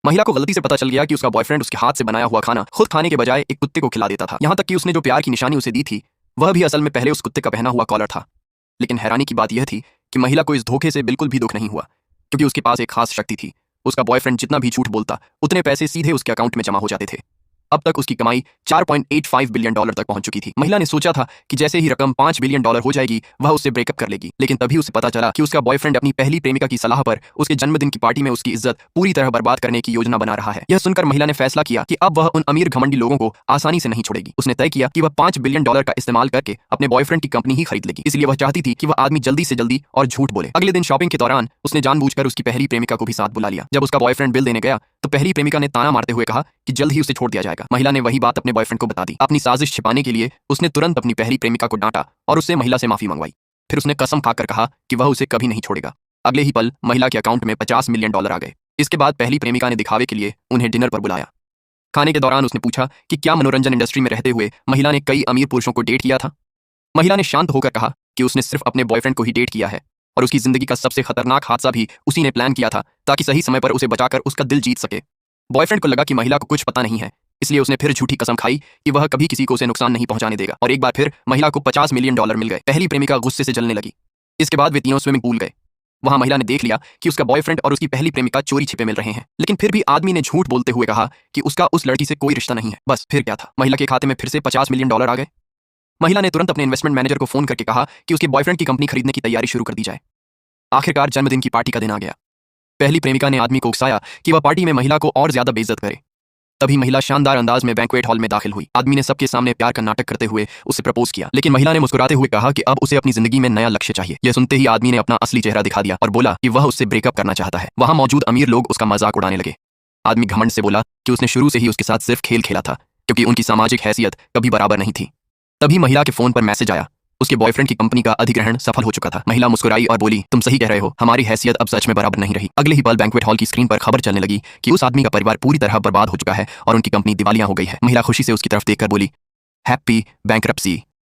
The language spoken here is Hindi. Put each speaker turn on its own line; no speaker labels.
महिला को गलती से पता चल गया कि उसका बॉयफ्रेंड उसके हाथ से बनाया हुआ खाना खुद खाने के बजाय एक कुत्ते को खिला देता था। यहाँ तक कि उसने जो प्यार की निशानी उसे दी थी वह भी असल में पहले उस कुत्ते का पहना हुआ कॉलर था। लेकिन हैरानी की बात यह थी कि महिला को इस धोखे से बिल्कुल भी दुख नहीं हुआ, क्योंकि उसके पास एक खास शक्ति थी। उसका बॉयफ्रेंड जितना भी झूठ बोलता उतने पैसे सीधे उसके अकाउंट में जमा हो जाते थे। अब तक उसकी कमाई $4.85 बिलियन तक पहुंच चुकी थी। महिला ने सोचा था कि जैसे ही रकम $5 बिलियन हो जाएगी वह उससे ब्रेकअप कर लेगी, लेकिन तभी उसे पता चला कि उसका बॉयफ्रेंड अपनी पहली प्रेमिका की सलाह पर उसके जन्मदिन की पार्टी में उसकी इज्जत पूरी तरह बर्बाद करने की योजना बना रहा है। यह सुनकर महिला ने फैसला किया कि अब वह उन अमीर घमंडी लोगों को आसानी से नहीं छोड़ेगी। उसने तय किया कि वह $5 बिलियन का इस्तेमाल करके अपने बॉयफ्रेंड की कंपनी ही खरीद लेगी। इसलिए वह चाहती थी कि वह आदमी जल्दी से जल्दी और झूठ बोले। अगले दिन शॉपिंग के दौरान उसने जानबूझकर उसकी पहली प्रेमिका को भी साथ बुला लिया। जब उसका बॉयफ्रेंड बिल देने गया तो पहली प्रेमिका ने ताना मारते हुए कहा कि जल्द ही उसे छोड़ दिया जाएगा। महिला ने वही बात अपने बॉयफ्रेंड को बता दी। अपनी साजिश छिपाने के लिए उसने तुरंत अपनी पहली प्रेमिका को डांटा और उससे महिला से माफी मंगवाई। फिर उसने कसम खाकर कहा कि वह उसे कभी नहीं छोड़ेगा। अगले ही पल महिला के अकाउंट में $50 मिलियन आ गए। इसके बाद पहली प्रेमिका ने दिखावे के लिए उन्हें डिनर पर बुलाया। खाने के दौरान उसने पूछा कि क्या मनोरंजन इंडस्ट्री में रहते हुए महिला ने कई अमीर पुरुषों को डेट किया था। महिला ने शांत होकर कहा कि उसने सिर्फ अपने बॉयफ्रेंड को ही डेट किया है और उसकी जिंदगी का सबसे खतरनाक हादसा भी उसी ने प्लान किया था ताकि सही समय पर उसे बचाकर उसका दिल जीत सके। बॉयफ्रेंड को लगा कि महिला को कुछ पता नहीं है, इसलिए उसने फिर झूठी कसम खाई कि वह कभी किसी को उसे नुकसान नहीं पहुंचाने देगा। और एक बार फिर महिला को $50 मिलियन मिल गए। पहली प्रेमिका गुस्से से जलने लगी। इसके बाद वे तीनों स्विमिंग पूल गए। वहां महिला ने देख लिया कि उसका बॉयफ्रेंड और उसकी पहली प्रेमिका चोरी छिपे मिल रहे हैं, लेकिन फिर भी आदमी ने झूठ बोलते हुए कहा कि उसका उस लड़की से कोई रिश्ता नहीं है। बस फिर क्या था, महिला के खाते में फिर से $50 मिलियन आ गए। महिला ने तुरंत अपने इन्वेस्टमेंट मैनेजर को फोन करके कहा कि उसके बॉयफ्रेंड की कंपनी खरीदने की तैयारी शुरू कर दी जाए। आखिरकार जन्मदिन की पार्टी का दिन आ गया। पहली प्रेमिका ने आदमी को उकसाया कि वह पार्टी में महिला को और ज्यादा बेइज्जत करे। तभी महिला शानदार अंदाज में बैंक्वेट हॉल में दाखिल हुई। आदमी ने सबके सामने प्यार का नाटक करते हुए उसे प्रपोज किया, लेकिन महिला ने मुस्कुराते हुए कहा कि अब उसे अपनी जिंदगी में नया लक्ष्य चाहिए। यह सुनते ही आदमी ने अपना असली चेहरा दिखा दिया और बोला कि वह उससे ब्रेकअप करना चाहता है। वहां मौजूद अमीर लोग उसका मजाक उड़ाने लगे। आदमी घमंड से बोला कि उसने शुरू से ही उसके साथ सिर्फ खेल खेला था, क्योंकि उनकी सामाजिक हैसियत कभी बराबर नहीं थी। तभी महिला के फोन पर मैसेज आया, उसके बॉयफ्रेंड की कंपनी का अधिग्रहण सफल हो चुका था। महिला मुस्कुराई और बोली, तुम सही कह रहे हो, हमारी हैसियत अब सच में बराबर नहीं रही। अगले ही पल बैंक्वेट हॉल की स्क्रीन पर खबर चलने लगी कि उस आदमी का परिवार पूरी तरह बर्बाद हो चुका है और उनकी कंपनी दिवालिया हो गई है। महिला खुशी से उसकी तरफ देखकर बोली, हैप्पी बैंक्रप्सी।